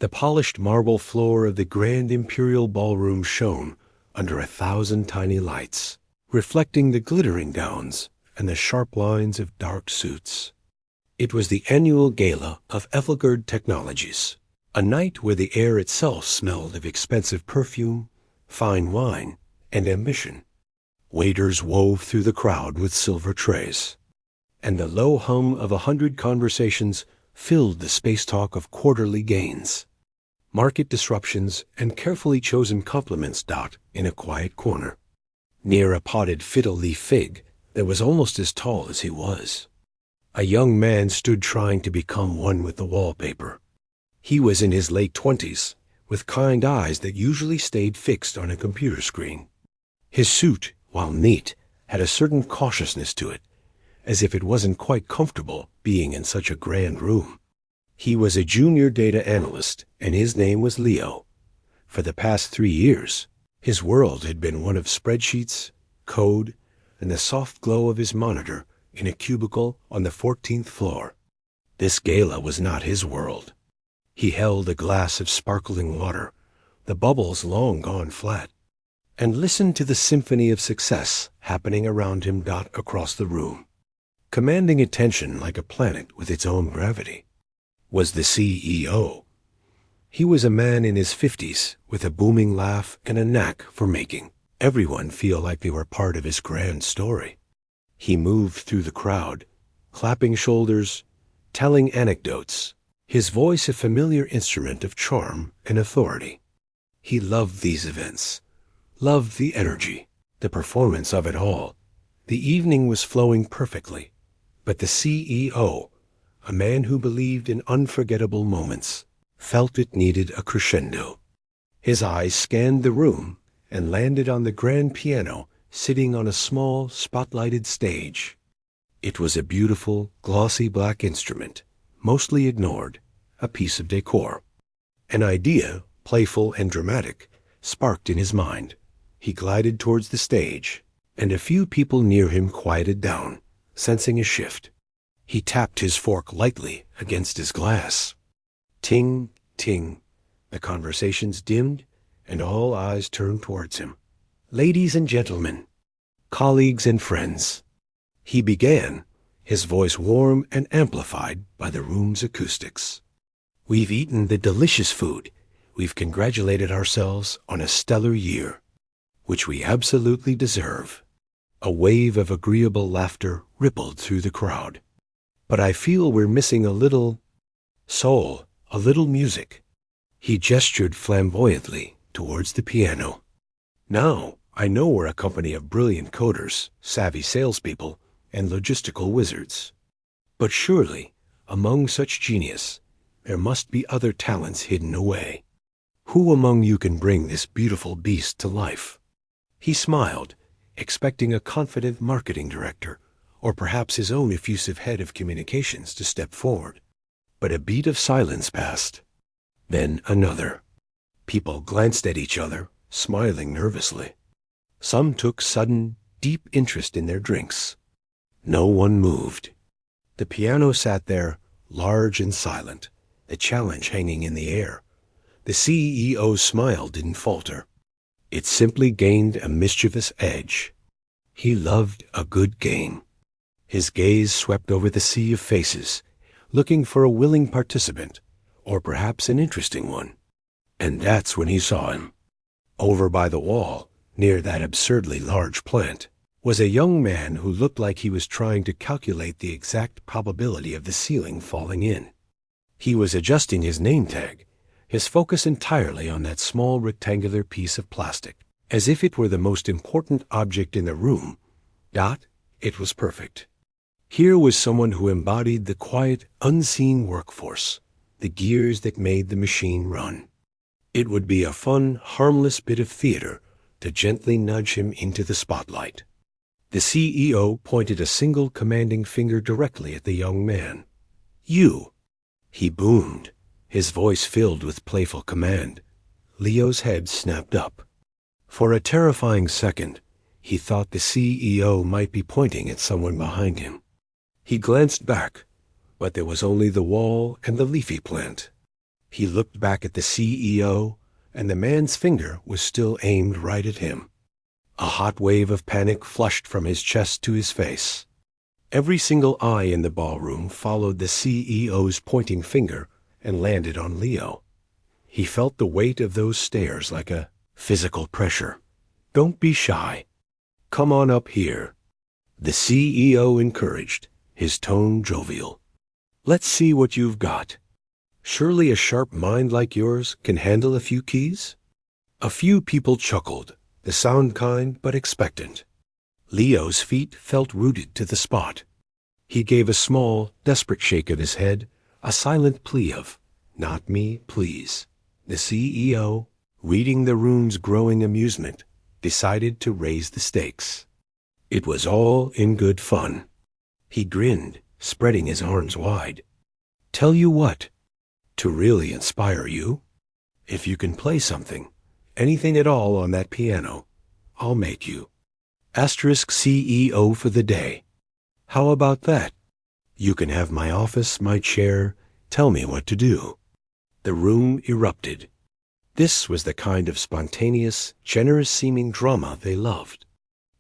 The polished marble floor of the grand imperial ballroom shone under 1,000 tiny lights, reflecting the glittering gowns and the sharp lines of dark suits. It was the annual gala of Ethelgerd Technologies, a night where the air itself smelled of expensive perfume, fine wine, and ambition. Waiters wove through the crowd with silver trays, and the low hum of 100 conversations filled the space talk of quarterly gains. Market disruptions and carefully chosen compliments dot in a quiet corner. Near a potted fiddle-leaf fig that was almost as tall as he was, a young man stood trying to become one with the wallpaper. He was in his late 20s, with kind eyes that usually stayed fixed on a computer screen. His suit, while neat, had a certain cautiousness to it, as if it wasn't quite comfortable being in such a grand room. He was a junior data analyst, and his name was Leo. For the past 3 years, his world had been one of spreadsheets, code, and the soft glow of his monitor in a cubicle on the 14th floor. This gala was not his world. He held a glass of sparkling water, the bubbles long gone flat, and listened to the symphony of success happening around him dot across the room. Commanding attention like a planet with its own gravity was the CEO. He was a man in his 50s with a booming laugh and a knack for making everyone feel like they were part of his grand story. He moved through the crowd, clapping shoulders, telling anecdotes, his voice a familiar instrument of charm and authority. He loved these events, loved the energy, the performance of it all. The evening was flowing perfectly, but the CEO, a man who believed in unforgettable moments, felt it needed a crescendo. His eyes scanned the room and landed on the grand piano sitting on a small, spotlighted stage. It was a beautiful, glossy black instrument, mostly ignored, a piece of decor. An idea, playful and dramatic, sparked in his mind. He glided towards the stage, and a few people near him quieted down, sensing a shift. He tapped his fork lightly against his glass. Ting, ting. The conversations dimmed, and all eyes turned towards him. Ladies and gentlemen, colleagues and friends. He began, his voice warm and amplified by the room's acoustics. We've eaten the delicious food. We've congratulated ourselves on a stellar year, which we absolutely deserve. A wave of agreeable laughter rippled through the crowd. But I feel we're missing a little soul, a little music. He gestured flamboyantly towards the piano. Now, I know we're a company of brilliant coders, savvy salespeople, and logistical wizards. But surely, among such genius, there must be other talents hidden away. Who among you can bring this beautiful beast to life? He smiled, expecting a confident marketing director, or perhaps his own effusive head of communications to step forward. But a beat of silence passed. Then another. People glanced at each other, smiling nervously. Some took sudden, deep interest in their drinks. No one moved. The piano sat there, large and silent, the challenge hanging in the air. The CEO's smile didn't falter. It simply gained a mischievous edge. He loved a good game. His gaze swept over the sea of faces, looking for a willing participant, or perhaps an interesting one. And that's when he saw him. Over by the wall, near that absurdly large plant, was a young man who looked like he was trying to calculate the exact probability of the ceiling falling in. He was adjusting his name tag, his focus entirely on that small rectangular piece of plastic, as if it were the most important object in the room. It was perfect. Here was someone who embodied the quiet, unseen workforce, the gears that made the machine run. It would be a fun, harmless bit of theater to gently nudge him into the spotlight. The CEO pointed a single commanding finger directly at the young man. You! He boomed, his voice filled with playful command. Leo's head snapped up. For a terrifying second, he thought the CEO might be pointing at someone behind him. He glanced back, but there was only the wall and the leafy plant. He looked back at the CEO, and the man's finger was still aimed right at him. A hot wave of panic flushed from his chest to his face. Every single eye in the ballroom followed the CEO's pointing finger and landed on Leo. He felt the weight of those stares like a physical pressure. "Don't be shy. Come on up here," the CEO encouraged, his tone jovial. "Let's see what you've got. Surely a sharp mind like yours can handle a few keys?" A few people chuckled, the sound kind but expectant. Leo's feet felt rooted to the spot. He gave a small, desperate shake of his head, a silent plea of, "Not me, please." The CEO, reading the room's growing amusement, decided to raise the stakes. It was all in good fun. He grinned, spreading his arms wide. "Tell you what, to really inspire you, if you can play something, anything at all on that piano, I'll make you CEO for the day. How about that? You can have my office, my chair, tell me what to do." The room erupted. This was the kind of spontaneous, generous-seeming drama they loved.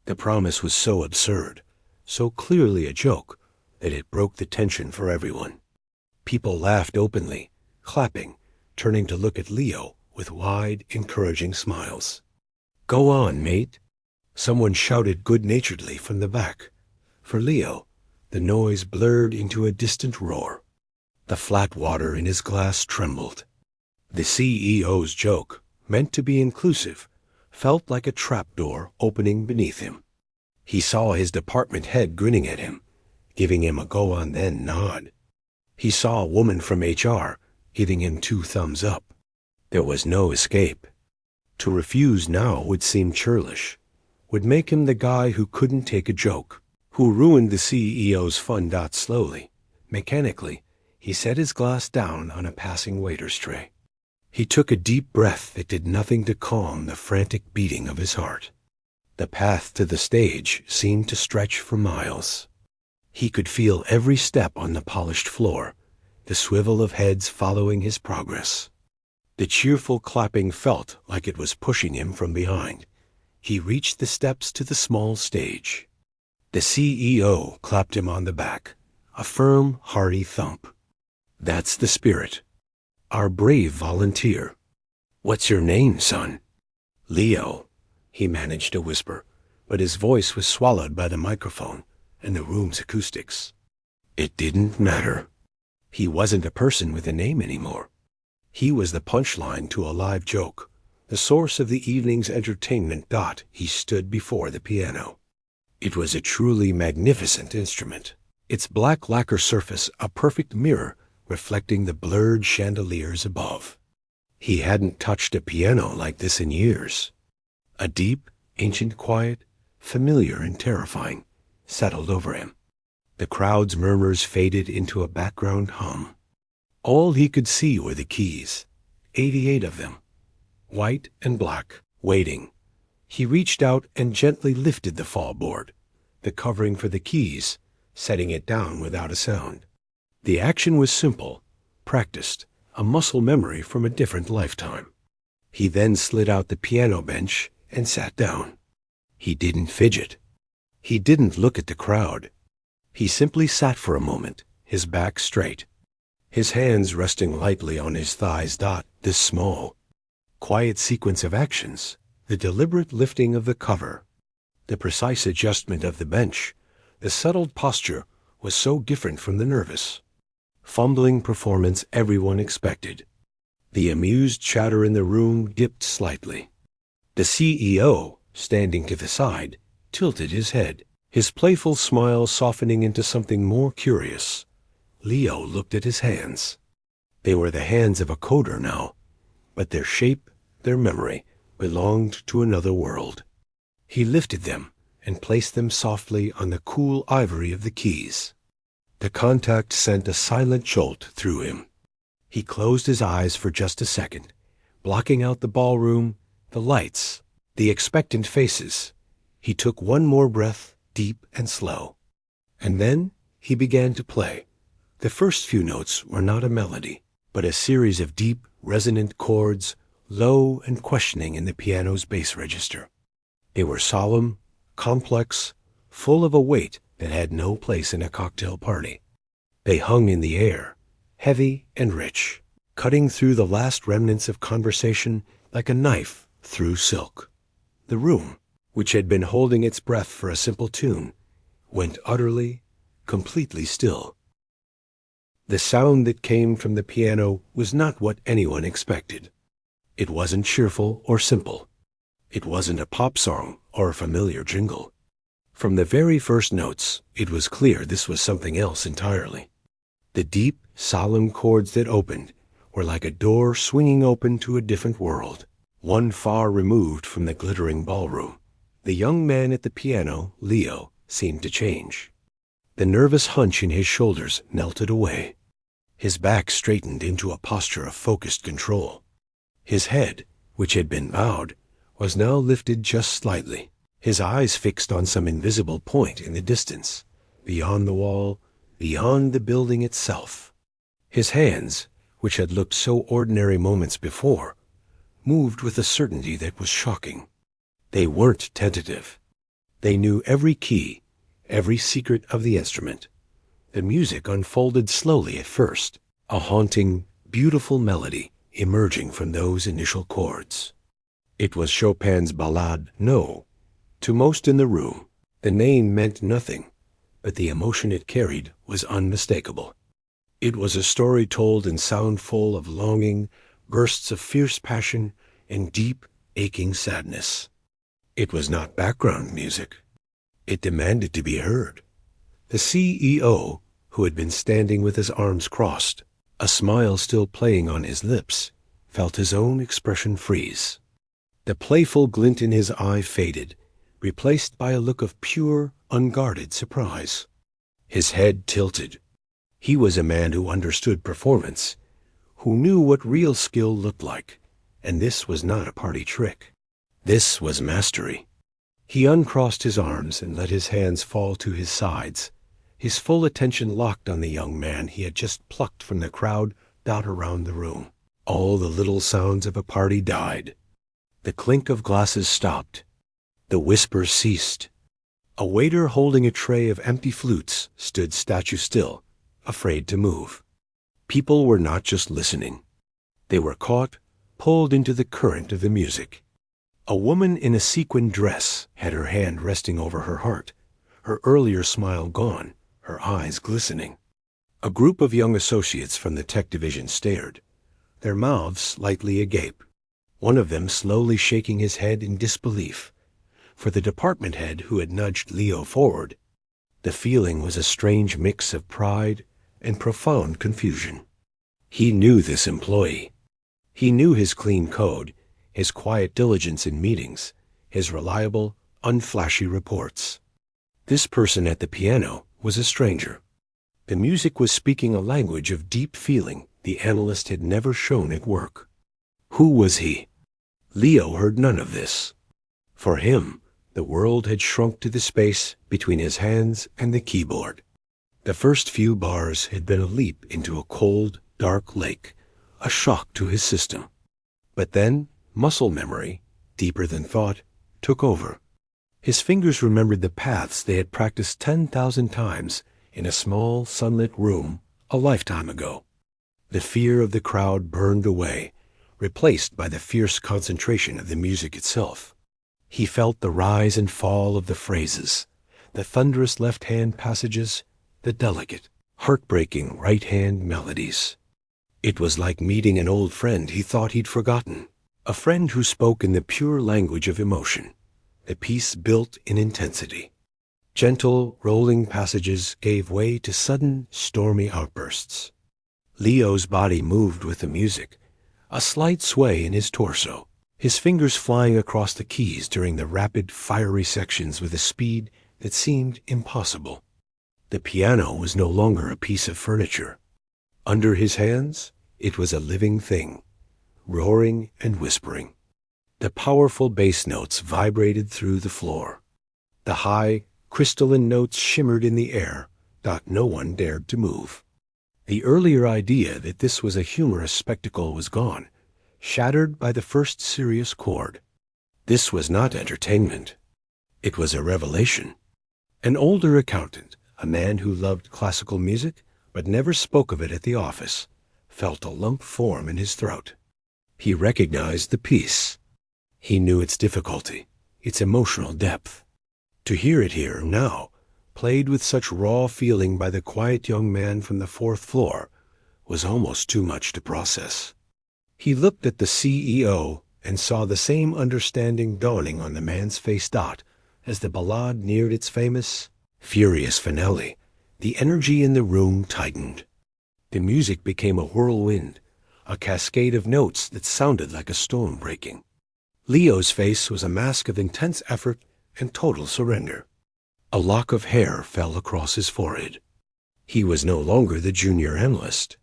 The promise was so absurd, so clearly a joke, that it broke the tension for everyone. People laughed openly, clapping, turning to look at Leo with wide, encouraging smiles. "Go on, mate," someone shouted good-naturedly from the back. For Leo, the noise blurred into a distant roar. The flat water in his glass trembled. The CEO's joke, meant to be inclusive, felt like a trapdoor opening beneath him. He saw his department head grinning at him, giving him a go-on-then nod. He saw a woman from HR giving him 2 thumbs up. There was no escape. To refuse now would seem churlish, would make him the guy who couldn't take a joke, who ruined the CEO's fun. Slowly, mechanically, he set his glass down on a passing waiter's tray. He took a deep breath that did nothing to calm the frantic beating of his heart. The path to the stage seemed to stretch for miles. He could feel every step on the polished floor, the swivel of heads following his progress. The cheerful clapping felt like it was pushing him from behind. He reached the steps to the small stage. The CEO clapped him on the back, a firm, hearty thump. "That's the spirit. Our brave volunteer. What's your name, son?" "Leo," he managed to whisper, but his voice was swallowed by the microphone and the room's acoustics. It didn't matter. He wasn't a person with a name anymore. He was the punchline to a live joke, the source of the evening's entertainment. He stood before the piano. It was a truly magnificent instrument, its black lacquer surface a perfect mirror reflecting the blurred chandeliers above. He hadn't touched a piano like this in years. A deep, ancient quiet, familiar and terrifying, settled over him. The crowd's murmurs faded into a background hum. All he could see were the keys, 88 of them, white and black, waiting. He reached out and gently lifted the fallboard, the covering for the keys, setting it down without a sound. The action was simple, practiced, a muscle memory from a different lifetime. He then slid out the piano bench and sat down. He didn't fidget. He didn't look at the crowd. He simply sat for a moment, his back straight, his hands resting lightly on his thighs. This small, quiet sequence of actions, the deliberate lifting of the cover, the precise adjustment of the bench, the subtle posture, was so different from the nervous, fumbling performance everyone expected. The amused chatter in the room dipped slightly. The CEO, standing to the side, tilted his head, his playful smile softening into something more curious. Leo looked at his hands. They were the hands of a coder now, but their shape, their memory, belonged to another world. He lifted them and placed them softly on the cool ivory of the keys. The contact sent a silent jolt through him. He closed his eyes for just a second, blocking out the ballroom, the lights, the expectant faces. He took one more breath, deep and slow. And then he began to play. The first few notes were not a melody, but a series of deep, resonant chords, low and questioning in the piano's bass register. They were solemn, complex, full of a weight that had no place in a cocktail party. They hung in the air, heavy and rich, cutting through the last remnants of conversation like a knife through silk. The room, which had been holding its breath for a simple tune, went utterly, completely still. The sound that came from the piano was not what anyone expected. It wasn't cheerful or simple. It wasn't a pop song or a familiar jingle. From the very first notes, it was clear this was something else entirely. The deep, solemn chords that opened were like a door swinging open to a different world, one far removed from the glittering ballroom. The young man at the piano, Leo, seemed to change. The nervous hunch in his shoulders melted away. His back straightened into a posture of focused control. His head, which had been bowed, was now lifted just slightly, his eyes fixed on some invisible point in the distance, beyond the wall, beyond the building itself. His hands, which had looked so ordinary moments before, moved with a certainty that was shocking. They weren't tentative. They knew every key, every secret of the instrument. The music unfolded slowly at first, a haunting, beautiful melody emerging from those initial chords. It was Chopin's Ballade No. To most in the room, the name meant nothing, but the emotion it carried was unmistakable. It was a story told in sound full of longing, bursts of fierce passion, and deep, aching sadness. It was not background music. It demanded to be heard. The CEO, who had been standing with his arms crossed, a smile still playing on his lips, felt his own expression freeze. The playful glint in his eye faded, replaced by a look of pure, unguarded surprise. His head tilted. He was a man who understood performance, who knew what real skill looked like, and this was not a party trick. This was mastery. He uncrossed his arms and let his hands fall to his sides, his full attention locked on the young man he had just plucked from the crowd dot around the room. All the little sounds of a party died. The clink of glasses stopped. The whispers ceased. A waiter holding a tray of empty flutes stood statue still, afraid to move. People were not just listening. They were caught, pulled into the current of the music. A woman in a sequined dress had her hand resting over her heart, her earlier smile gone, her eyes glistening. A group of young associates from the tech division stared, their mouths slightly agape, one of them slowly shaking his head in disbelief. For the department head who had nudged Leo forward, the feeling was a strange mix of pride and profound confusion. He knew this employee. He knew his clean code, his quiet diligence in meetings, his reliable, unflashy reports. This person at the piano was a stranger. The music was speaking a language of deep feeling the analyst had never shown at work. Who was he? Leo heard none of this. For him, the world had shrunk to the space between his hands and the keyboard. The first few bars had been a leap into a cold, dark lake, a shock to his system. But then, muscle memory, deeper than thought, took over. His fingers remembered the paths they had practiced 10,000 times in a small, sunlit room a lifetime ago. The fear of the crowd burned away, replaced by the fierce concentration of the music itself. He felt the rise and fall of the phrases, the thunderous left-hand passages, the delicate, heartbreaking right-hand melodies. It was like meeting an old friend he thought he'd forgotten, a friend who spoke in the pure language of emotion, the piece built in intensity. Gentle, rolling passages gave way to sudden, stormy outbursts. Leo's body moved with the music, a slight sway in his torso, his fingers flying across the keys during the rapid, fiery sections with a speed that seemed impossible. The piano was no longer a piece of furniture. Under his hands, it was a living thing, roaring and whispering. The powerful bass notes vibrated through the floor. The high, crystalline notes shimmered in the air, no one dared to move. The earlier idea that this was a humorous spectacle was gone, shattered by the first serious chord. This was not entertainment. It was a revelation. An older accountant, a man who loved classical music but never spoke of it at the office, felt a lump form in his throat. He recognized the piece. He knew its difficulty, its emotional depth. To hear it here, now, played with such raw feeling by the quiet young man from the fourth floor, was almost too much to process. He looked at the CEO and saw the same understanding dawning on the man's face. As the ballade neared its famous, furious finale, the energy in the room tightened. The music became a whirlwind, a cascade of notes that sounded like a storm breaking. Leo's face was a mask of intense effort and total surrender. A lock of hair fell across his forehead. He was no longer the junior analyst.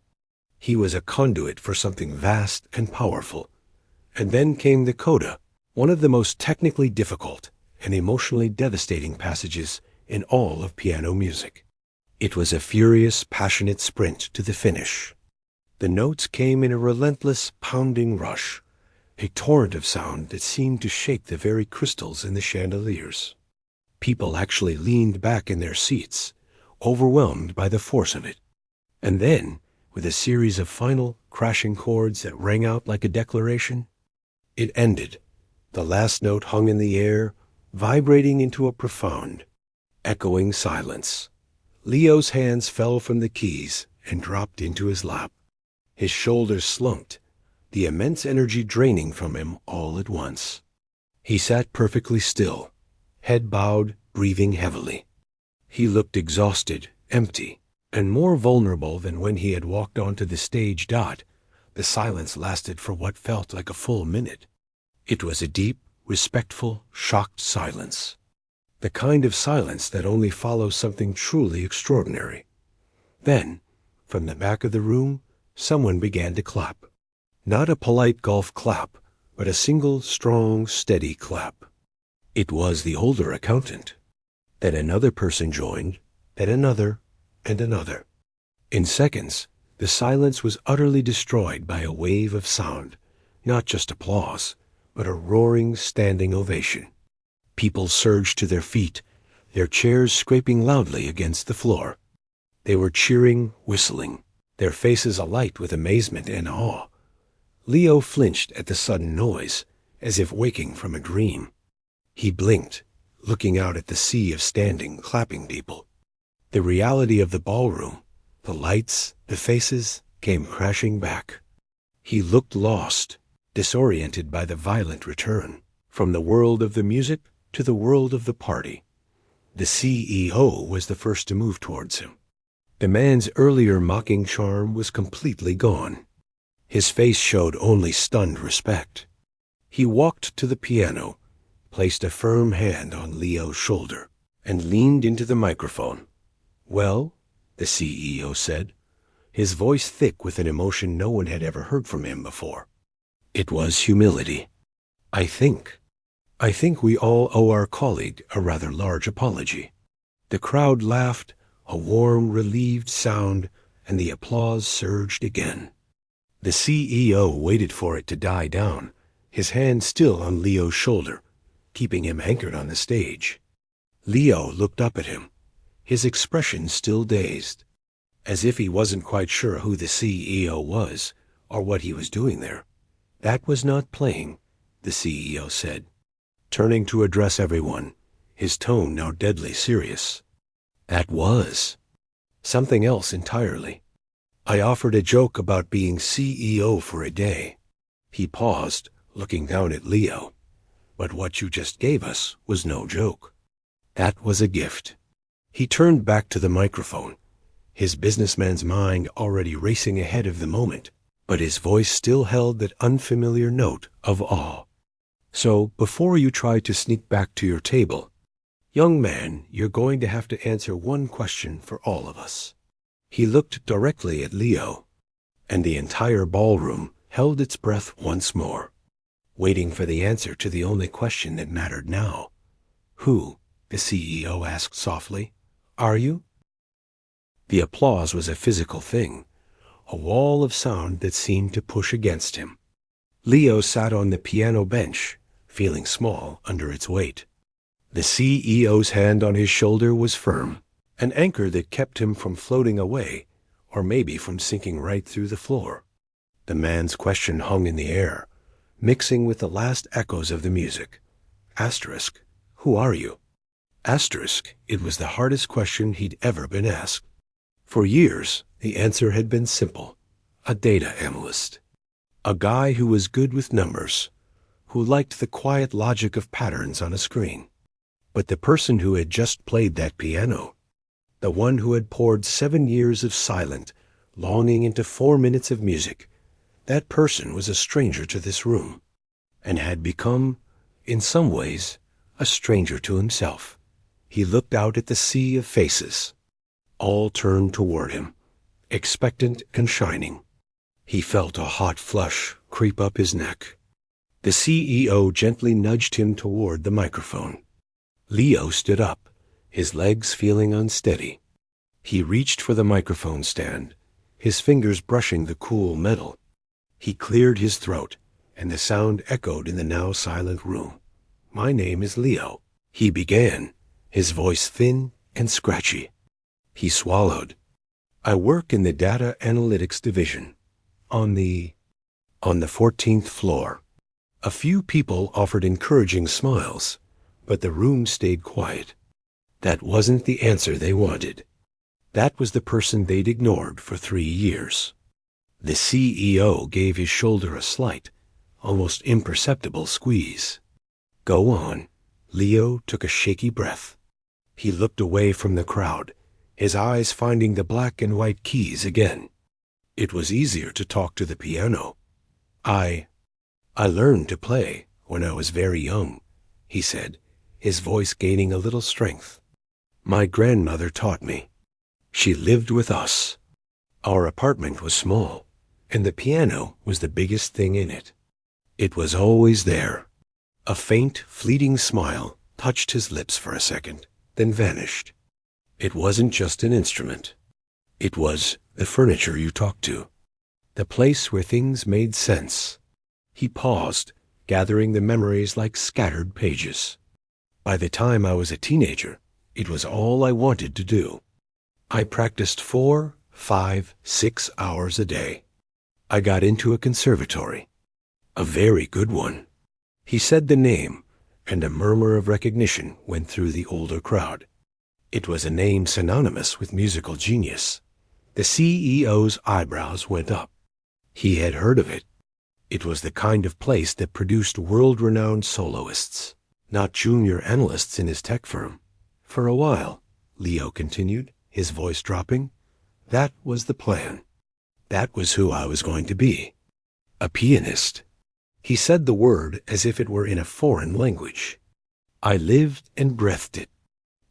He was a conduit for something vast and powerful. And then came the coda, one of the most technically difficult and emotionally devastating passages in all of piano music. It was a furious, passionate sprint to the finish. The notes came in a relentless, pounding rush, a torrent of sound that seemed to shake the very crystals in the chandeliers. People actually leaned back in their seats, overwhelmed by the force of it. And then, with a series of final, crashing chords that rang out like a declaration, it ended. The last note hung in the air, vibrating into a profound, echoing silence. Leo's hands fell from the keys and dropped into his lap. His shoulders slumped, the immense energy draining from him all at once. He sat perfectly still, head bowed, breathing heavily. He looked exhausted, empty, and more vulnerable than when he had walked onto the stage. The silence lasted for what felt like a full minute. It was a deep, respectful, shocked silence. The kind of silence that only follows something truly extraordinary. Then, from the back of the room, someone began to clap. Not a polite golf clap, but a single, strong, steady clap. It was the older accountant. Then another person joined, then another, and another. In seconds, the silence was utterly destroyed by a wave of sound, not just applause, but a roaring, standing ovation. People surged to their feet, their chairs scraping loudly against the floor. They were cheering, whistling, their faces alight with amazement and awe. Leo flinched at the sudden noise, as if waking from a dream. He blinked, looking out at the sea of standing, clapping people. The reality of the ballroom, the lights, the faces, came crashing back. He looked lost, disoriented by the violent return, from the world of the music to the world of the party. The CEO was the first to move towards him. The man's earlier mocking charm was completely gone. His face showed only stunned respect. He walked to the piano, placed a firm hand on Leo's shoulder, and leaned into the microphone. "Well," the CEO said, his voice thick with an emotion no one had ever heard from him before. It was humility. I think we all owe our colleague a rather large apology." The crowd laughed, a warm, relieved sound, and the applause surged again. The CEO waited for it to die down, his hand still on Leo's shoulder, keeping him anchored on the stage. Leo looked up at him, his expression still dazed, as if he wasn't quite sure who the CEO was or what he was doing there. "That was not playing," the CEO said, turning to address everyone, his tone now deadly serious. "That was something else entirely. I offered a joke about being CEO for a day." He paused, looking down at Leo. "But what you just gave us was no joke. That was a gift." He turned back to the microphone, his businessman's mind already racing ahead of the moment, but his voice still held that unfamiliar note of awe. "So, before you try to sneak back to your table, young man, you're going to have to answer one question for all of us." He looked directly at Leo, and the entire ballroom held its breath once more, waiting for the answer to the only question that mattered now. "Who," the CEO asked softly, "are you?" The applause was a physical thing, a wall of sound that seemed to push against him. Leo sat on the piano bench, feeling small under its weight. The CEO's hand on his shoulder was firm, an anchor that kept him from floating away, or maybe from sinking right through the floor. The man's question hung in the air, mixing with the last echoes of the music. Asterisk, who are you? Asterisk, it was the hardest question he'd ever been asked. For years, the answer had been simple. A data analyst. A guy who was good with numbers, who liked the quiet logic of patterns on a screen. But the person who had just played that piano, the one who had poured 7 years of silent, longing into 4 minutes of music, that person was a stranger to this room, and had become, in some ways, a stranger to himself. He looked out at the sea of faces. All turned toward him, expectant and shining. He felt a hot flush creep up his neck. The CEO gently nudged him toward the microphone. Leo stood up, his legs feeling unsteady. He reached for the microphone stand, his fingers brushing the cool metal. He cleared his throat, and the sound echoed in the now silent room. "My name is Leo," he began, his voice thin and scratchy. He swallowed. "I work in the data analytics division, on the 14th floor." A few people offered encouraging smiles, but the room stayed quiet. That wasn't the answer they wanted. That was the person they'd ignored for 3 years. The CEO gave his shoulder a slight, almost imperceptible squeeze. "Go on." Leo took a shaky breath. He looked away from the crowd, his eyes finding the black and white keys again. It was easier to talk to the piano. I learned to play when I was very young," he said, his voice gaining a little strength. "My grandmother taught me. She lived with us. Our apartment was small, and the piano was the biggest thing in it. It was always there." A faint, fleeting smile touched his lips for a second, then vanished. "It wasn't just an instrument. It was the furniture you talked to, the place where things made sense." He paused, gathering the memories like scattered pages. "By the time I was a teenager, it was all I wanted to do. I practiced 4, 5, 6 hours a day. I got into a conservatory, a very good one." He said the name, and a murmur of recognition went through the older crowd. It was a name synonymous with musical genius. The CEO's eyebrows went up. He had heard of it. It was the kind of place that produced world-renowned soloists, not junior analysts in his tech firm. "For a while," Leo continued, his voice dropping, "that was the plan. That was who I was going to be. A pianist." He said the word as if it were in a foreign language. "I lived and breathed it.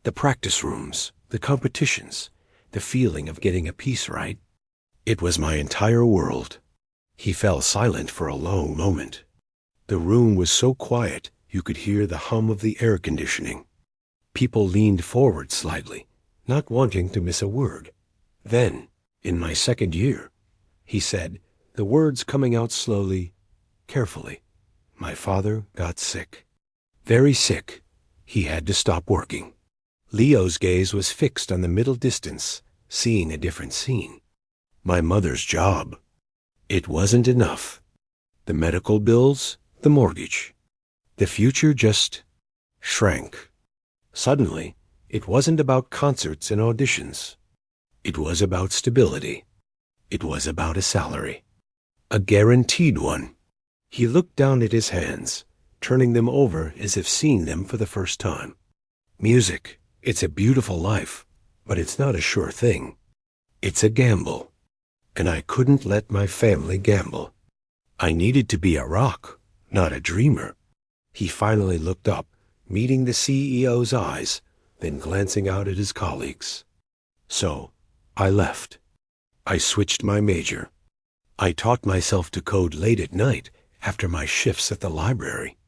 The practice rooms, the competitions, the feeling of getting a piece right. It was my entire world." He fell silent for a long moment. The room was so quiet you could hear the hum of the air conditioning. People leaned forward slightly, not wanting to miss a word. "Then, in my second year," he said, the words coming out slowly, carefully, "my father got sick. Very sick. He had to stop working." Leo's gaze was fixed on the middle distance, seeing a different scene. "My mother's job. It wasn't enough. The medical bills, the mortgage. The future just shrank. Suddenly, it wasn't about concerts and auditions. It was about stability. It was about a salary. A guaranteed one." He looked down at his hands, turning them over as if seeing them for the first time. "Music, it's a beautiful life, but it's not a sure thing. It's a gamble. And I couldn't let my family gamble. I needed to be a rock, not a dreamer." He finally looked up, meeting the CEO's eyes, then glancing out at his colleagues. "So, I left. I switched my major. I taught myself to code late at night after my shifts at the library.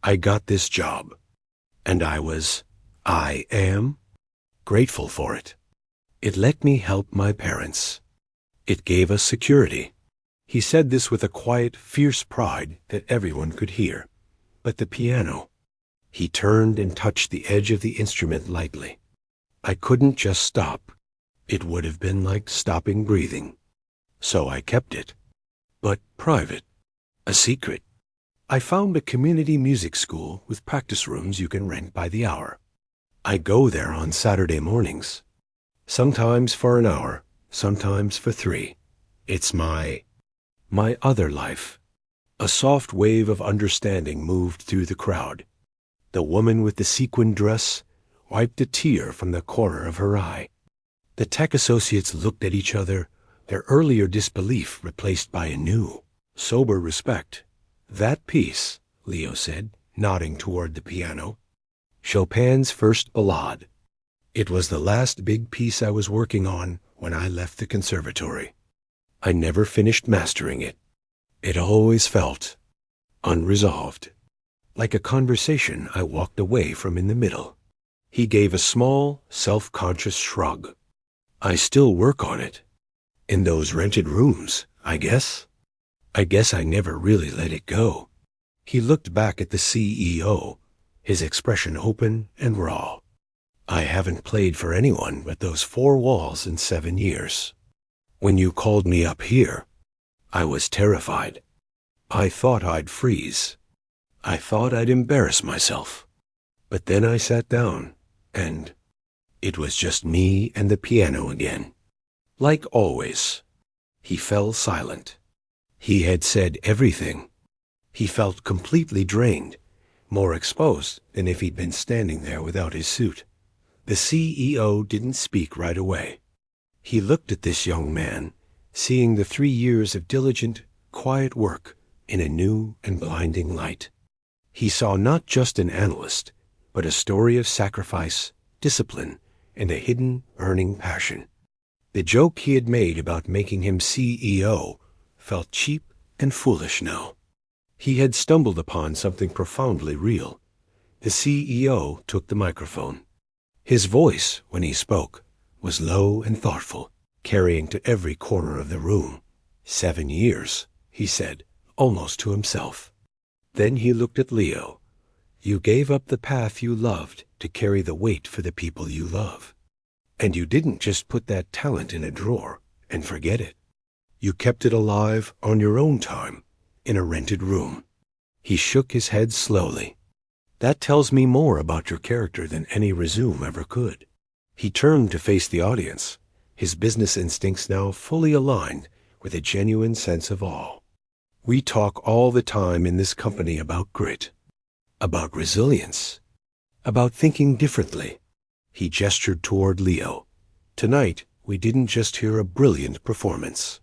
I got this job, and I am grateful for it. It let me help my parents. It gave us security." He said this with a quiet, fierce pride that everyone could hear. But the piano. He turned and touched the edge of the instrument lightly. I couldn't just stop. It would have been like stopping breathing. So I kept it. But private. A secret. I found a community music school with practice rooms you can rent by the hour. I go there on Saturday mornings. Sometimes for an hour, sometimes for 3. It's my other life. A soft wave of understanding moved through the crowd. The woman with the sequined dress wiped a tear from the corner of her eye. The tech associates looked at each other, their earlier disbelief replaced by a new, sober respect. That piece, Leo said, nodding toward the piano. Chopin's first ballade. It was the last big piece I was working on when I left the conservatory. I never finished mastering it. It always felt unresolved. Like a conversation I walked away from in the middle. He gave a small, self-conscious shrug. I still work on it. In those rented rooms, I guess. I guess I never really let it go. He looked back at the CEO, his expression open and raw. I haven't played for anyone but those 4 walls in 7 years. When you called me up here, I was terrified. I thought I'd freeze. I thought I'd embarrass myself. But then I sat down, and it was just me and the piano again. Like always. He fell silent. He had said everything. He felt completely drained, more exposed than if he'd been standing there without his suit. The CEO didn't speak right away. He looked at this young man, seeing the 3 years of diligent, quiet work in a new and blinding light. He saw not just an analyst, but a story of sacrifice, discipline, and a hidden, burning passion. The joke he had made about making him CEO felt cheap and foolish now. He had stumbled upon something profoundly real. The CEO took the microphone. His voice, when he spoke, was low and thoughtful, carrying to every corner of the room. 7 years, he said, almost to himself. Then he looked at Leo. You gave up the path you loved to carry the weight for the people you love. And you didn't just put that talent in a drawer and forget it. You kept it alive on your own time, in a rented room. He shook his head slowly. That tells me more about your character than any resume ever could. He turned to face the audience, his business instincts now fully aligned with a genuine sense of awe. We talk all the time in this company about grit, about resilience, about thinking differently. He gestured toward Leo. Tonight, we didn't just hear a brilliant performance.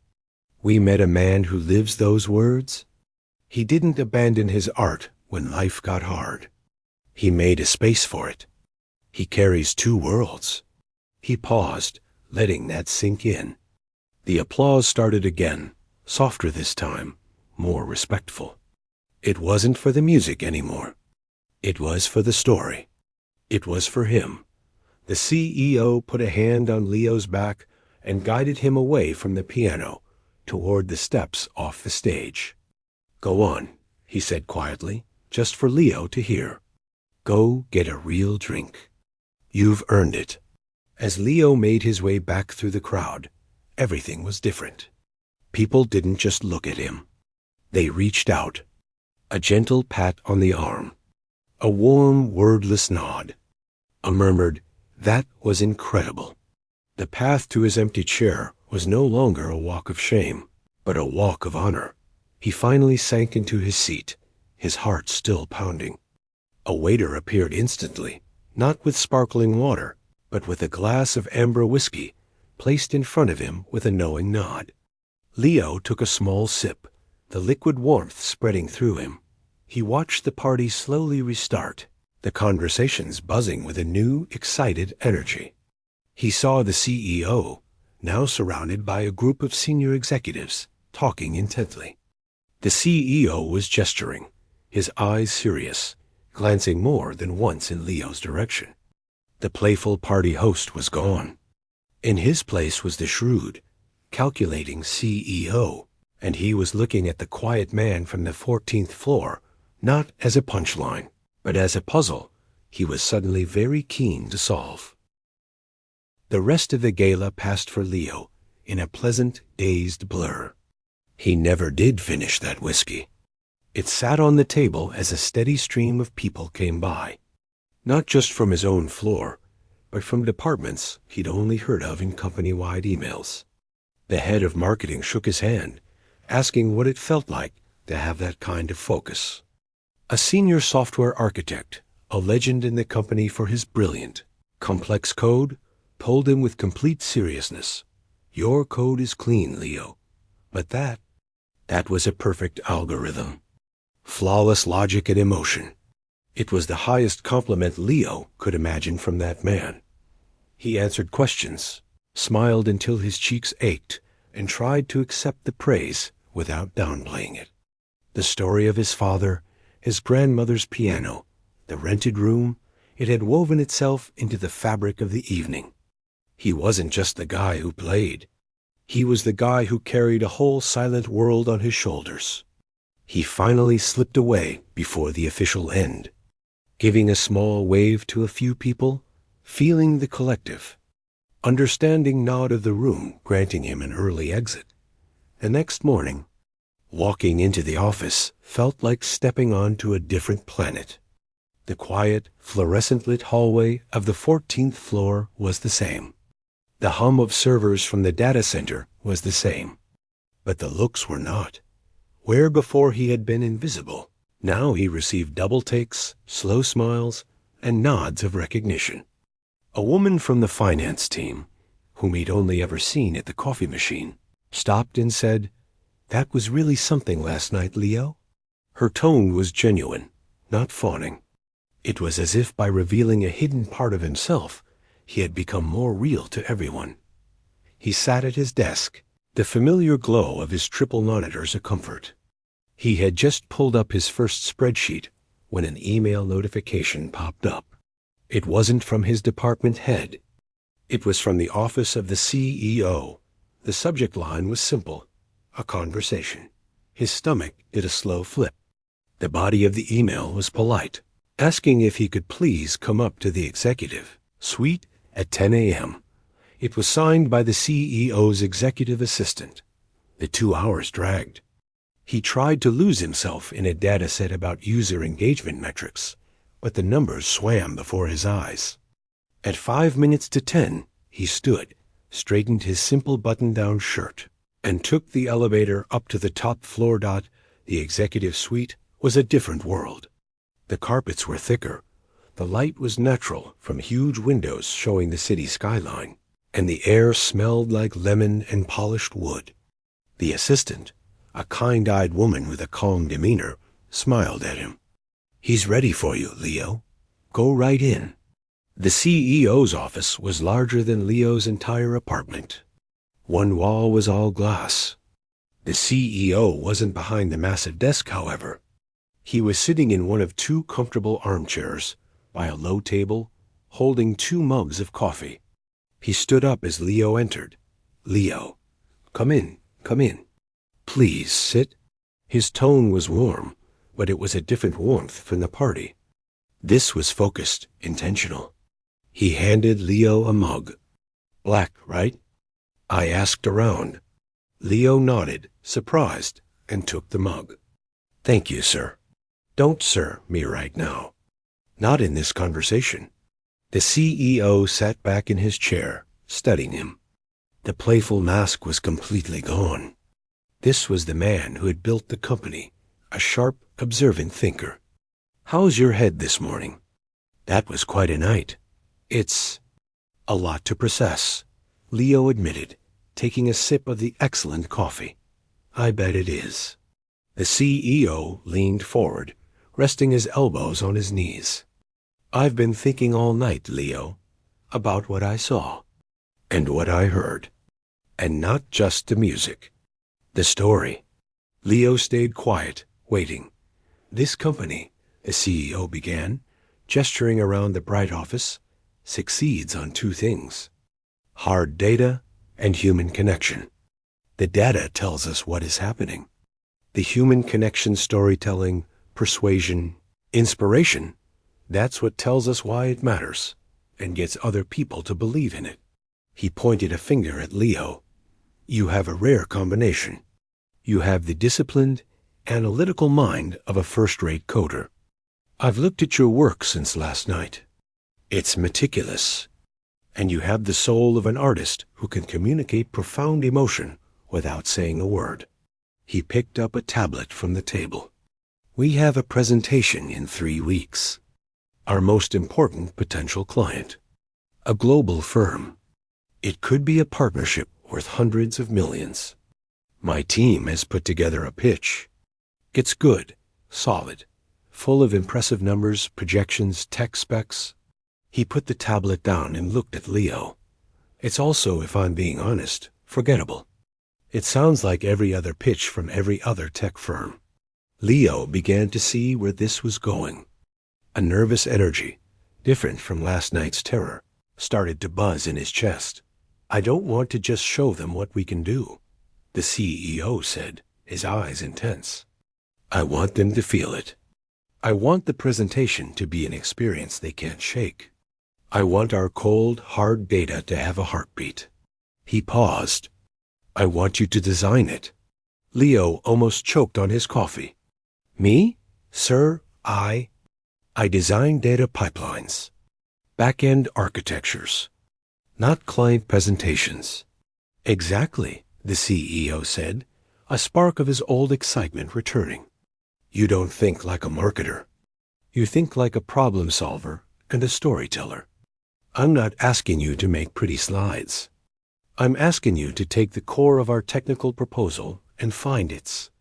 We met a man who lives those words. He didn't abandon his art when life got hard. He made a space for it. He carries 2 worlds. He paused, letting that sink in. The applause started again, softer this time, more respectful. It wasn't for the music anymore. It was for the story. It was for him. The CEO put a hand on Leo's back and guided him away from the piano, toward the steps off the stage. Go on, he said quietly, just for Leo to hear. Go get a real drink. You've earned it. As Leo made his way back through the crowd, everything was different. People didn't just look at him. They reached out. A gentle pat on the arm. A warm, wordless nod. A murmured, "That was incredible." The path to his empty chair was no longer a walk of shame, but a walk of honor. He finally sank into his seat, his heart still pounding. A waiter appeared instantly, not with sparkling water, but with a glass of amber whiskey, placed in front of him with a knowing nod. Leo took a small sip, the liquid warmth spreading through him. He watched the party slowly restart, the conversations buzzing with a new, excited energy. He saw the CEO, now surrounded by a group of senior executives, talking intently. The CEO was gesturing, his eyes serious, glancing more than once in Leo's direction. The playful party host was gone. In his place was the shrewd, calculating CEO, and he was looking at the quiet man from the 14th floor, not as a punchline, but as a puzzle he was suddenly very keen to solve. The rest of the gala passed for Leo in a pleasant, dazed blur. He never did finish that whiskey. It sat on the table as a steady stream of people came by, not just from his own floor, but from departments he'd only heard of in company-wide emails. The head of marketing shook his hand, asking what it felt like to have that kind of focus. A senior software architect, a legend in the company for his brilliant, complex code, told him with complete seriousness, "Your code is clean, Leo, but that was a perfect algorithm. Flawless logic and emotion." It was the highest compliment Leo could imagine from that man. He answered questions, smiled until his cheeks ached, and tried to accept the praise without downplaying it. The story of his father, his grandmother's piano, the rented room, it had woven itself into the fabric of the evening. He wasn't just the guy who played. He was the guy who carried a whole silent world on his shoulders. He finally slipped away before the official end, giving a small wave to a few people, feeling the collective, understanding nod of the room granting him an early exit. The next morning, walking into the office felt like stepping onto a different planet. The quiet, fluorescent-lit hallway of the 14th floor was the same. The hum of servers from the data center was the same. But the looks were not. Where before he had been invisible, now he received double takes, slow smiles, and nods of recognition. A woman from the finance team, whom he'd only ever seen at the coffee machine, stopped and said, "That was really something last night, Leo." Her tone was genuine, not fawning. It was as if by revealing a hidden part of himself, he had become more real to everyone. He sat at his desk, the familiar glow of his triple monitors a comfort. He had just pulled up his first spreadsheet when an email notification popped up. It wasn't from his department head. It was from the office of the CEO. The subject line was simple, a conversation. His stomach did a slow flip. The body of the email was polite, asking if he could please come up to the executive suite at 10 a.m. It was signed by the CEO's executive assistant. The 2 hours dragged. He tried to lose himself in a data set about user engagement metrics, but the numbers swam before his eyes. At 5 minutes to 10, he stood, straightened his simple button-down shirt, and took the elevator up to the top floor. The executive suite was a different world. The carpets were thicker. The light was natural from huge windows showing the city skyline, and the air smelled like lemon and polished wood. The assistant, a kind-eyed woman with a calm demeanor, smiled at him. "He's ready for you, Leo. Go right in." The CEO's office was larger than Leo's entire apartment. One wall was all glass. The CEO wasn't behind the massive desk, however. He was sitting in one of 2 comfortable armchairs by a low table, holding 2 mugs of coffee. He stood up as Leo entered. "Leo, come in, come in. Please sit." His tone was warm, but it was a different warmth from the party. This was focused, intentional. He handed Leo a mug. "Black, right?" I asked around. Leo nodded, surprised, and took the mug. "Thank you, sir." "Don't sir me right now. Not in this conversation." The CEO sat back in his chair, studying him. The playful mask was completely gone. This was the man who had built the company, a sharp, observant thinker. "How's your head this morning?" "That was quite a night." "It's a lot to process," Leo admitted, taking a sip of the excellent coffee. "I bet it is." The CEO leaned forward, resting his elbows on his knees. "I've been thinking all night, Leo, about what I saw and what I heard. And not just the music. The story." Leo stayed quiet, waiting. "This company," the CEO began, gesturing around the bright office, "succeeds on 2 things: hard data and human connection. The data tells us what is happening. The human connection, storytelling, persuasion, inspiration, that's what tells us why it matters and gets other people to believe in it. He pointed a finger at Leo. You have a rare combination. You have the disciplined, analytical mind of a first-rate coder. I've looked at your work since last night. It's meticulous. And you have the soul of an artist who can communicate profound emotion without saying a word. He picked up a tablet from the table. We have a presentation in 3 weeks. Our most important potential client. A global firm. It could be a partnership worth hundreds of millions. My team has put together a pitch. It's good, solid, full of impressive numbers, projections, tech specs. He put the tablet down and looked at Leo. It's also, if I'm being honest, forgettable. It sounds like every other pitch from every other tech firm. Leo began to see where this was going. A nervous energy, different from last night's terror, started to buzz in his chest. I don't want to just show them what we can do, the CEO said, his eyes intense. I want them to feel it. I want the presentation to be an experience they can't shake. I want our cold, hard data to have a heartbeat. He paused. I want you to design it. Leo almost choked on his coffee. Me? Sir, I design data pipelines, back-end architectures, not client presentations. Exactly, the CEO said, a spark of his old excitement returning. You don't think like a marketer. You think like a problem solver and a storyteller. I'm not asking you to make pretty slides. I'm asking you to take the core of our technical proposal and find its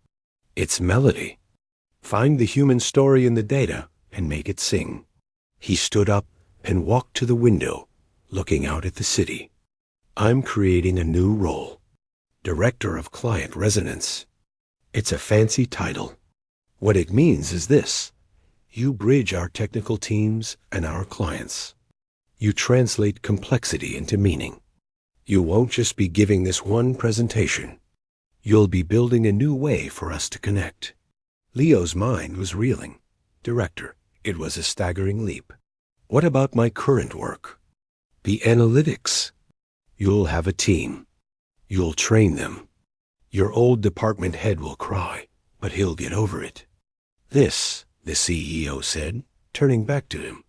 melody. Find the human story in the data and make it sing. He stood up and walked to the window, looking out at the city. I'm creating a new role, Director of Client Resonance. It's a fancy title. What it means is this: you bridge our technical teams and our clients. You translate complexity into meaning. You won't just be giving this one presentation. You'll be building a new way for us to connect. Leo's mind was reeling. Director, it was a staggering leap. What about my current work? The analytics. You'll have a team. You'll train them. Your old department head will cry, but he'll get over it. This, the CEO said, turning back to him,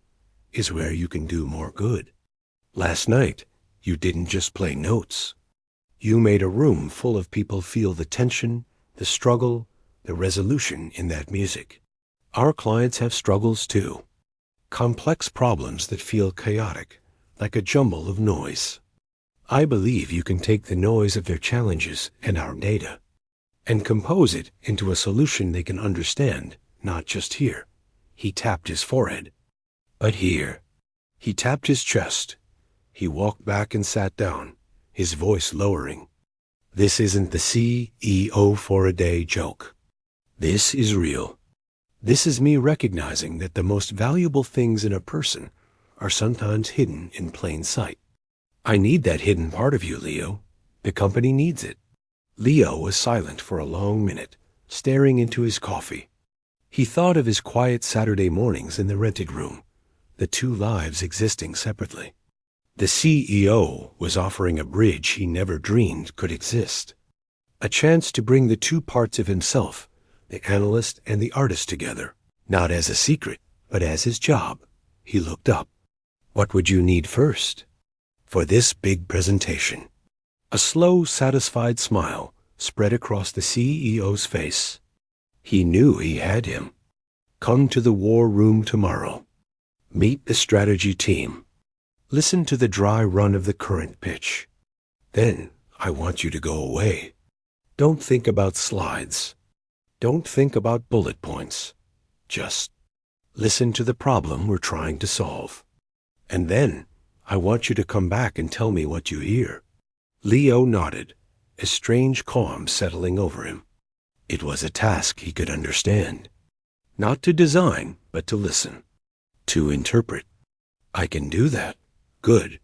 is where you can do more good. Last night, you didn't just play notes. You made a room full of people feel the tension, the struggle, the resolution in that music. Our clients have struggles too. Complex problems that feel chaotic, like a jumble of noise. I believe you can take the noise of their challenges and our data and compose it into a solution they can understand, not just hear. He tapped his forehead. But here. He tapped his chest. He walked back and sat down, his voice lowering. This isn't the CEO for a day joke. This is real. This is me recognizing that the most valuable things in a person are sometimes hidden in plain sight. I need that hidden part of you, Leo. The company needs it. Leo was silent for a long minute, staring into his coffee. He thought of his quiet Saturday mornings in the rented room, the two lives existing separately. The CEO was offering a bridge he never dreamed could exist. A chance to bring the two parts of himself, the analyst and the artist, together, not as a secret, but as his job. He looked up. What would you need first? For this big presentation. A slow, satisfied smile spread across the CEO's face. He knew he had him. Come to the war room tomorrow. Meet the strategy team. Listen to the dry run of the current pitch. Then I want you to go away. Don't think about slides. Don't think about bullet points. Just listen to the problem we're trying to solve. And then I want you to come back and tell me what you hear. Leo nodded, a strange calm settling over him. It was a task he could understand. Not to design, but to listen. To interpret. I can do that. Good.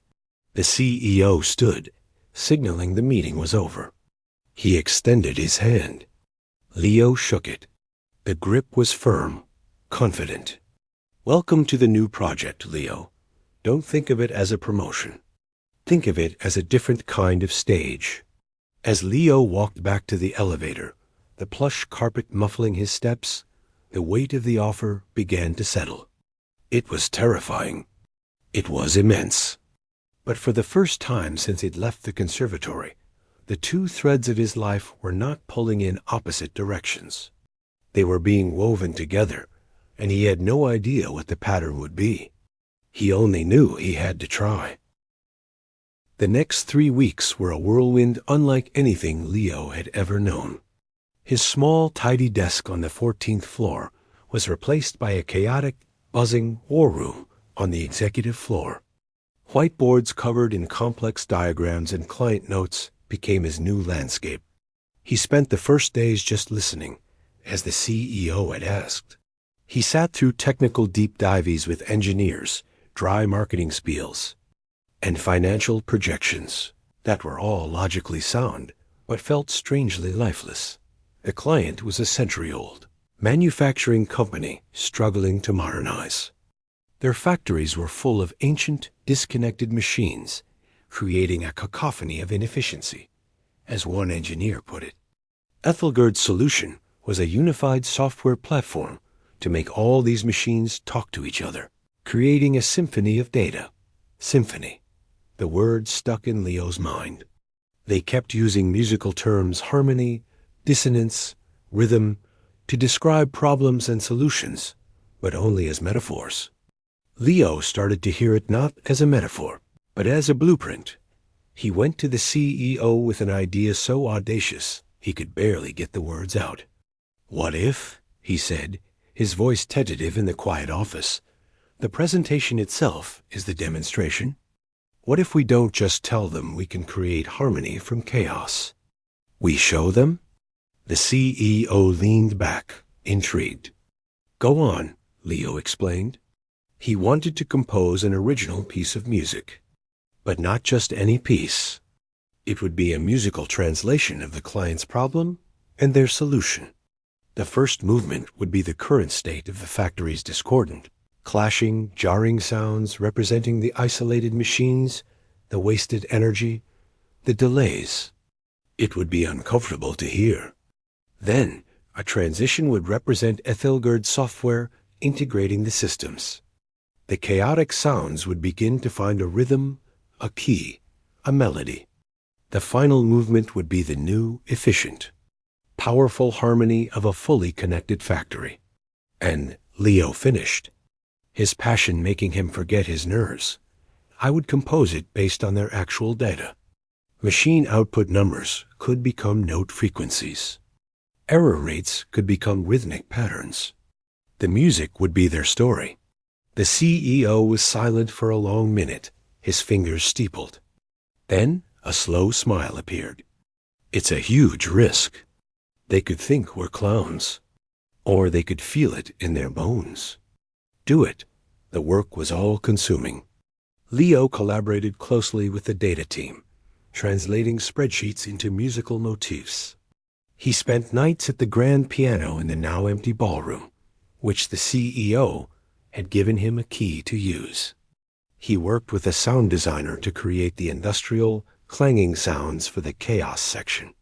The CEO stood, signaling the meeting was over. He extended his hand. Leo shook it. The grip was firm, confident. "Welcome to the new project, Leo. Don't think of it as a promotion. Think of it as a different kind of stage." As Leo walked back to the elevator, the plush carpet muffling his steps, the weight of the offer began to settle. It was terrifying. It was immense. But for the first time since he'd left the conservatory, the two threads of his life were not pulling in opposite directions. They were being woven together, and he had no idea what the pattern would be. He only knew he had to try. The next 3 weeks were a whirlwind unlike anything Leo had ever known. His small, tidy desk on the 14th floor was replaced by a chaotic, buzzing war room on the executive floor. Whiteboards covered in complex diagrams and client notes became his new landscape. He spent the first days just listening, as the CEO had asked. He sat through technical deep dives with engineers, dry marketing spiels, and financial projections that were all logically sound, but felt strangely lifeless. The client was a century-old manufacturing company struggling to modernize. Their factories were full of ancient, disconnected machines, creating a cacophony of inefficiency, as one engineer put it. Ethelgerd's solution was a unified software platform to make all these machines talk to each other, creating a symphony of data. Symphony. The word stuck in Leo's mind. They kept using musical terms harmony, dissonance, rhythm, to describe problems and solutions, but only as metaphors. Leo started to hear it not as a metaphor, but as a blueprint. He went to the CEO with an idea so audacious he could barely get the words out. "What if," he said, his voice tentative in the quiet office, "the presentation itself is the demonstration? What if we don't just tell them we can create harmony from chaos? We show them?" The CEO leaned back, intrigued. "Go on," Leo explained. He wanted to compose an original piece of music, but not just any piece. It would be a musical translation of the client's problem and their solution. The first movement would be the current state of the factory's discordant, clashing, jarring sounds representing the isolated machines, the wasted energy, the delays. It would be uncomfortable to hear. Then, a transition would represent Ethelgerd's software integrating the systems. The chaotic sounds would begin to find a rhythm, a key, a melody. The final movement would be the new, efficient, powerful harmony of a fully connected factory. And Leo finished, his passion making him forget his nerves. "I would compose it based on their actual data. Machine output numbers could become note frequencies. Error rates could become rhythmic patterns. The music would be their story." The CEO was silent for a long minute, his fingers steepled. Then a slow smile appeared. "It's a huge risk. They could think we're clowns, or they could feel it in their bones. Do it." The work was all-consuming. Leo collaborated closely with the data team, translating spreadsheets into musical motifs. He spent nights at the grand piano in the now-empty ballroom, which the CEO had given him a key to use. He worked with a sound designer to create the industrial, clanging sounds for the chaos section.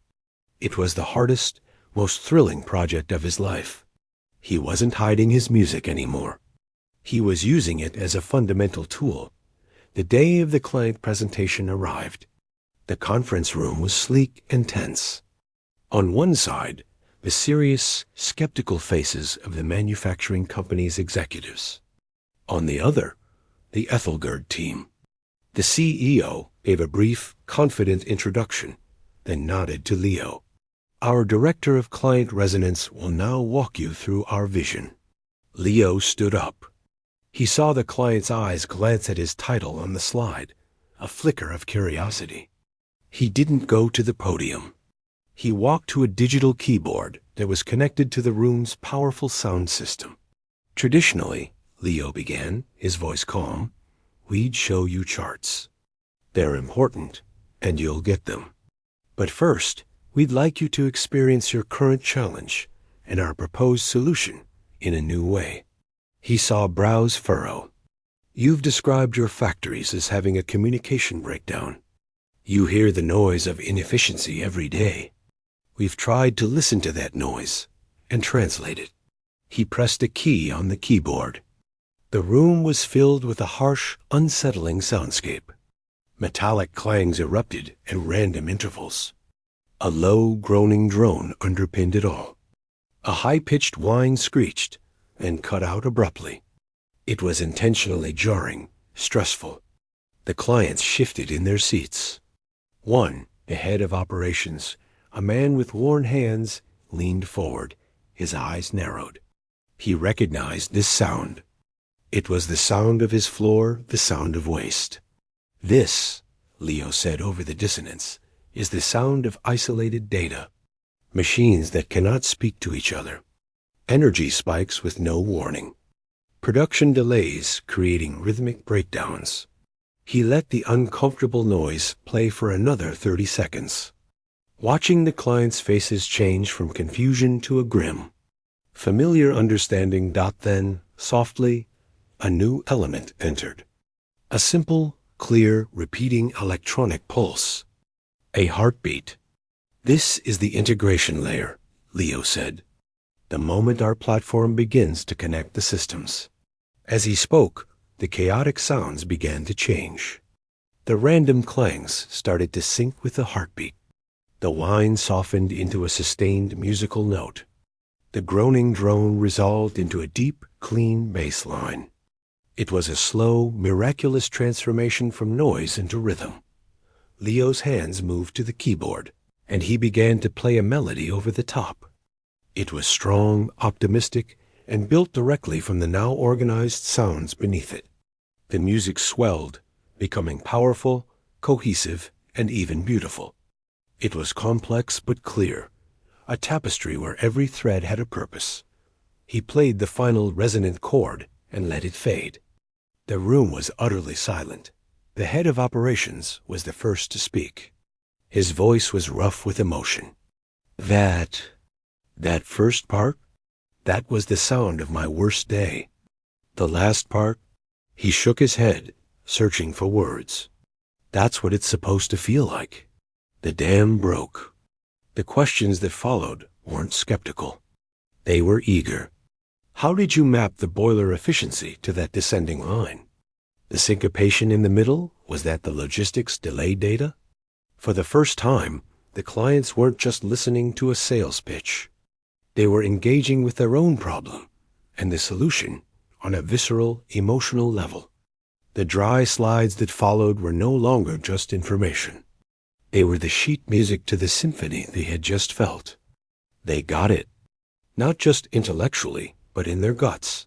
It was the hardest, most thrilling project of his life. He wasn't hiding his music anymore. He was using it as a fundamental tool. The day of the client presentation arrived. The conference room was sleek and tense. On one side, the serious, skeptical faces of the manufacturing company's executives. On the other, the Ethelgerd team. The CEO gave a brief, confident introduction, then nodded to Leo. "Our Director of Client Resonance will now walk you through our vision." Leo stood up. He saw the client's eyes glance at his title on the slide, a flicker of curiosity. He didn't go to the podium. He walked to a digital keyboard that was connected to the room's powerful sound system. "Traditionally," Leo began, his voice calm, "we'd show you charts. They're important, and you'll get them. But first, We'd like you to experience your current challenge and our proposed solution in a new way. He saw brows furrow. You've described your factories as having a communication breakdown. You hear the noise of inefficiency every day. We've tried to listen to that noise and translate it. He pressed a key on the keyboard. The room was filled with a harsh, unsettling soundscape. Metallic clangs erupted at random intervals. A low, groaning drone underpinned it all. A high-pitched whine screeched and cut out abruptly. It was intentionally jarring, stressful. The clients shifted in their seats. One, a head of operations, a man with worn hands, leaned forward, his eyes narrowed. He recognized this sound. It was the sound of his floor, the sound of waste. This, Leo said over the dissonance, is the sound of isolated data. Machines that cannot speak to each other. Energy spikes with no warning. Production delays creating rhythmic breakdowns. He let the uncomfortable noise play for another 30 seconds. Watching the clients' faces change from confusion to a grim. Familiar understanding. Then, softly, a new element entered. A simple, clear, repeating electronic pulse. A heartbeat. This is the integration layer, Leo said. The moment our platform begins to connect the systems. As he spoke, the chaotic sounds began to change. The random clangs started to sync with the heartbeat. The whine softened into a sustained musical note. The groaning drone resolved into a deep, clean bass line. It was a slow, miraculous transformation from noise into rhythm. Leo's hands moved to the keyboard, and he began to play a melody over the top. It was strong, optimistic, and built directly from the now organized sounds beneath it. The music swelled, becoming powerful, cohesive, and even beautiful. It was complex but clear, a tapestry where every thread had a purpose. He played the final resonant chord and let it fade. The room was utterly silent. The head of operations was the first to speak. His voice was rough with emotion. That first part, that was the sound of my worst day. The last part, he shook his head, searching for words. That's what it's supposed to feel like. The dam broke. The questions that followed weren't skeptical. They were eager. How did you map the boiler efficiency to that descending line? The syncopation in the middle, was that the logistics delay data? For the first time, the clients weren't just listening to a sales pitch. They were engaging with their own problem and the solution on a visceral, emotional level. The dry slides that followed were no longer just information. They were the sheet music to the symphony they had just felt. They got it, not just intellectually, but in their guts.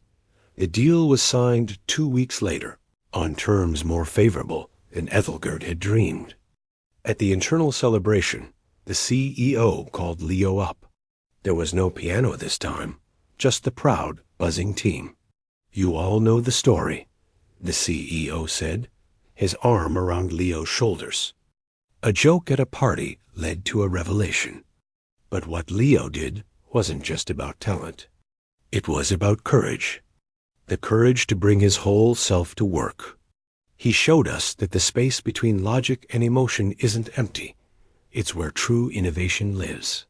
The deal was signed 2 weeks later, on terms more favorable than Ethelgerd had dreamed. At the internal celebration, the CEO called Leo up. There was no piano this time, just the proud, buzzing team. You all know the story, the CEO said, his arm around Leo's shoulders. A joke at a party led to a revelation. But what Leo did wasn't just about talent. It was about courage. The courage to bring his whole self to work. He showed us that the space between logic and emotion isn't empty. It's where true innovation lives.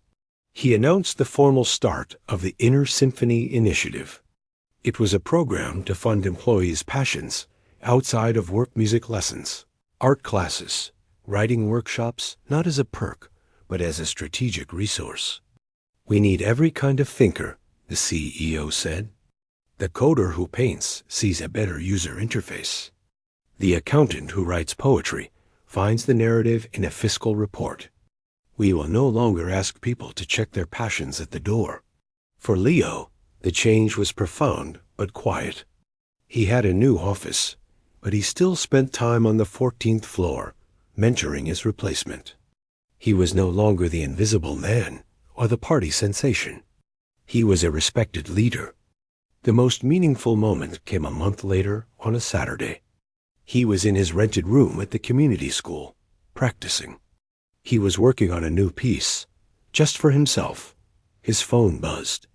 He announced the formal start of the Inner Symphony Initiative. It was a program to fund employees' passions outside of work music lessons, art classes, writing workshops, not as a perk, but as a strategic resource. We need every kind of thinker, the CEO said. The coder who paints sees a better user interface. The accountant who writes poetry finds the narrative in a fiscal report. We will no longer ask people to check their passions at the door. For Leo, the change was profound but quiet. He had a new office, but he still spent time on the 14th floor, mentoring his replacement. He was no longer the invisible man or the party sensation. He was a respected leader. The most meaningful moment came a month later on a Saturday. He was in his rented room at the community school, practicing. He was working on a new piece, Just for himself, his phone buzzed.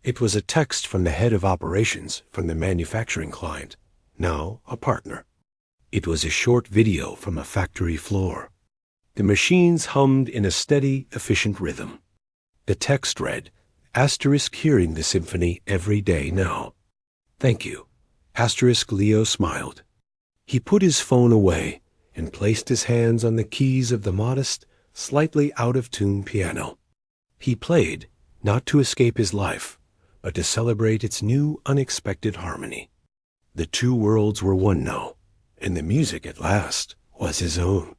It was a text from the head of operations from the manufacturing client, now a partner. It was a short video from a factory floor. The machines hummed in a steady, efficient rhythm. The text read, "Asterisk hearing the symphony every day now. Thank you." Asterisk Leo smiled. He put his phone away and placed his hands on the keys of the modest, slightly out-of-tune piano. He played, not to escape his life, but to celebrate its new, unexpected harmony. The two worlds were one now, and the music at last was his own.